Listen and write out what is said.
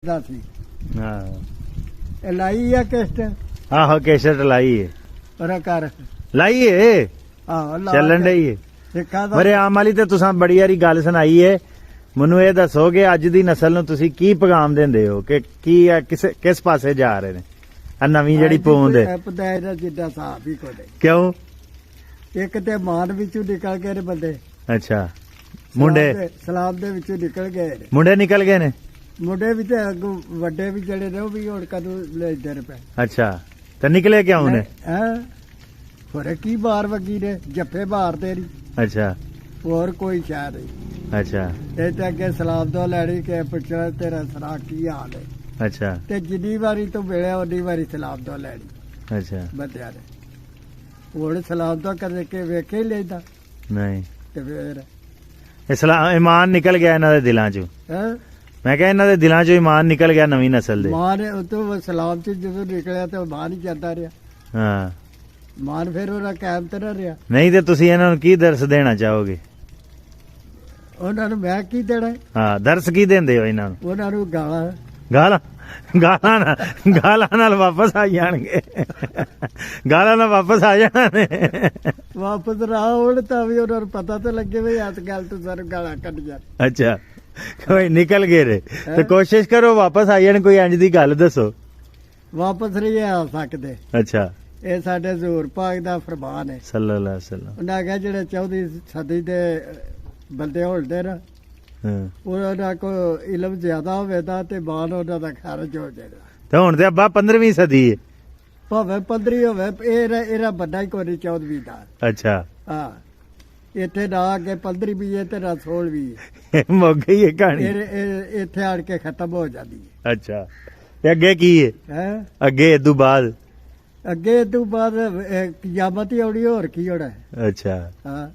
ਸੀ हाँ ਲਾਈ ਆ ਕਿਸ਼ਤ आहो कैसेट लाई है ਪਰ ਕਰ लाई है ਆਹ ਚੱਲਣ ਡਈ ਹੈ ਸਿੱਖਾਂ ਦਾ ਮਰੇ ਆਮ ਵਾਲੀ ਤੇ ਤੁਸੀਂ ਬੜੀ ਵਾਰੀ ਗੱਲ ਸੁਣਾਈ ਹੈ ਮੈਨੂੰ ਇਹ ਦੱਸੋ ਕਿ ਅੱਜ ਦੀ ਨਸਲ ਨੂੰ ਤੁਸੀਂ ਕੀ ਪੈਗਾਮ ਦਿੰਦੇ ਹੋ ਕਿ ਕੀ ਕਿਸ ਪਾਸੇ ਜਾ ਰਹੇ ਨੇ ਆ ਨਵੀਂ ਜਿਹੜੀ ਪੌਂਦ ਹੈ ਪਤਾ ਇਹਦਾ ਜਿੱਦਾਂ ਸਾਫ ਹੀ ਕੋਲੇ ਕਿਉਂ ਇੱਕ ਤੇ ਮਾਨ ਵਿੱਚੋਂ ਨਿਕਲ ਗਏ ਨੇ ਬੰਦੇ ਅੱਛਾ ਮੁੰਡੇ ਸਲਾਮ ਦੇ ਵਿੱਚੋਂ ਨਿਕਲ ਗਏ ਨੇ ਮੁੰਡੇ ਨਿਕਲ ਗਏ ਨੇ ਮੁੰਡੇ ਵੀ ਤੇ ਅੱਗੋਂ ਵੱਡੇ ਵੀ ਜਿਹੜੇ ਨੇ ਉਹ ਵੀ ਹੁਣ ਕਦੋਂ ਲੈਂਦੇ ਨੇ ਪਏ ਅੱਛਾ ਤੇ ਨਿਕਲੇ ਕਿਉਂ ਨੇ ਹੈ ਹੋਰੇ ਕੀ ਬਾਰ ਵਗੀ ਨੇ ਜੱਫੇ ਬਾਰ ਤੇਰੀ ਅੱਛਾ ਹੋਰ ਕੋਈ ਸ਼ਾਇਦ ਨਹੀਂ ਅੱਛਾ ਇਹ ਤੇ ਅੱਗੇ ਸਲਾਮ ਤੋਂ ਲੈਣੀ ਕਿ ਪੁੱਛਣਾ ਤੇਰਾ ਸਰਾ ਕੀ ਹਾਲ ਹੈ ਅੱਛਾ ਤੇ ਜਿੰਨੀ ਵਾਰੀ ਤੂੰ ਮਿਲਿਆ ਉਨੀ ਵਾਰੀ ਸਲਾਮ ਤੋਂ ਲੈਣੀ ਅੱਛਾ ਬੰਦਿਆਂ ਨੇ ਹੁਣ ਸਲਾਮ ਤੋਂ ਕਦੇ ਕੇ ਵੇਖੇ ਹੀ ਲੈਂਦਾ ਨਹੀਂ ਤੇ ਫੇਰ ਇਸਲਾਮ ਈਮਾਨ ਨਿਕਲ ਗਿਆ ਇਹਨਾਂ ਦੇ ਦਿਲਾਂ ਚੋਂ ਹੈ ਮੈਂ ਕਿਹਾ ਇਹਨਾਂ ਦੇ ਦਿਲਾਂ ਚੋਂ ਈਮਾਨ ਨਿਕਲ ਗਿਆ ਨਵੀਂ ਨਸਲ ਦੇ ਮਾਨ ਉਤੋਂ ਸਲਾਮ ਚ ਜਦੋਂ ਨਿਕਲਿਆ ਤੇ ਮਾਨ ਹੀ ਜਾਂਦਾ ਰਿਹਾ ਹਾਂ ਮਾਨ ਫਿਰ ਉਹਦਾ ਕਾਇਮ ਤੇ ਨਾ ਰਿਹਾ ਨਹੀਂ ਤੇ ਤੁਸੀਂ ਇਹਨਾਂ ਨੂੰ ਕੀ ਦਰਸ ਦੇਣਾ ਚਾਹੋਗੇ ਉਹਨਾਂ ਨੂੰ ਮੈਂ ਕੀ ਦੇਣਾ ਹਾਂ ਦਰਸ ਕੀ ਦਿੰਦੇ ਹੋ ਇਹਨਾਂ ਨੂੰ ਉਹਨਾਂ ਨੂੰ ਗਾਲਾਂ ਗਾਲਾਂ ਗਾਲਾਂ ਨਾਲ ਵਾਪਸ ਆ ਜਾਣਗੇ ਗਾਲਾਂ ਨਾਲ ਵਾਪਸ ਆ ਜਾਣਾ ਨੇ ਵਾਪਸ ਰਾਹ ਹੁਣ ਤਾਂ ਵੀ ਉਹਨਾਂ ਨੂੰ ਪਤਾ ਤਾਂ ਲੱਗੇ ਵੀ ਇਸ ਗੱਲ ਤੋਂ ਸਾਨੂੰ ਗਾਲਾਂ ਕੱਢ ਜਾ ਅੱਛਾ ਕੋਈ ਨਿਕਲ ਗਏ ਰੇ ਤੇ ਕੋਸ਼ਿਸ਼ ਕਰੋ ਵਾਪਸ ਆ ਜਾਣ ਕੋਈ ਇੰਜ ਦੀ ਗੱਲ ਦੱਸੋ ਵਾਪਸ ਨਹੀਂ ਆ ਸਕਦੇ ਅੱਛਾ ਇਹ ਸਾਡੇ ਜ਼ੋਰ ਪਾਕ ਦਾ ਫਰਮਾਨ ਹੈ ਸੱਲੱਲਾਹੁ ਅਲੈਹਿ ਵਸੱਲਮ ਉਹਨਾਂ ਕਹੇ ਜਿਹੜੇ 14ਵੀਂ ਸਦੀ ਦੇ ਬੰਦੇ ਹੋਲਦੇ ਨਾ ਹਾਂ ਉਹਨਾਂ ਕੋ ਇਲਮ ਜ਼ਿਆਦਾ ਹੋਵੇ ਤਾਂ ਤੇ ਬਾਲ ਉਹਨਾਂ ਦਾ ਖਾਰਜ ਹੋ ਜਾਏਗਾ ਤੇ ਹੁਣ ਤੇ ਅੱਬਾ 15ਵੀਂ ਸਦੀ ਹੈ ਭਾਵੇਂ 15 ਹੋਵੇ ਇਹਦਾ ਵੱਡਾ ਹੀ ਕੋਈ ਨਹੀਂ 14ਵੀਂ ਦਾ ਅੱਛਾ ਹਾਂ ਇੱਥੇ ਨਾ ਅੱਗੇ 15 ਵੀ ਹੈ ਤੇ ਨਾ 16 ਵੀ ਹੈ ਮੁੱਕ ਗਈ ਹੈ ਕਹਾਣੀ ਇਹ ਇੱਥੇ ਆੜ ਕੇ ਖਤਮ ਹੋ ਜਾਂਦੀ ਹੈ ਅੱਛਾ ਤੇ ਅੱਗੇ ਕੀ ਹੈ ਹੈ ਅੱਗੇ ਇਦੋਂ ਬਾਅਦ ਅੱਗੇ ਤੋਂ ਬਾਅਦ ਕਿਆਮਤ ਹੀ ਆਉਣੀ ਹੋਰ ਕੀ ਹੋਣਾ ਹੈ ਅੱਛਾ ਹਾਂ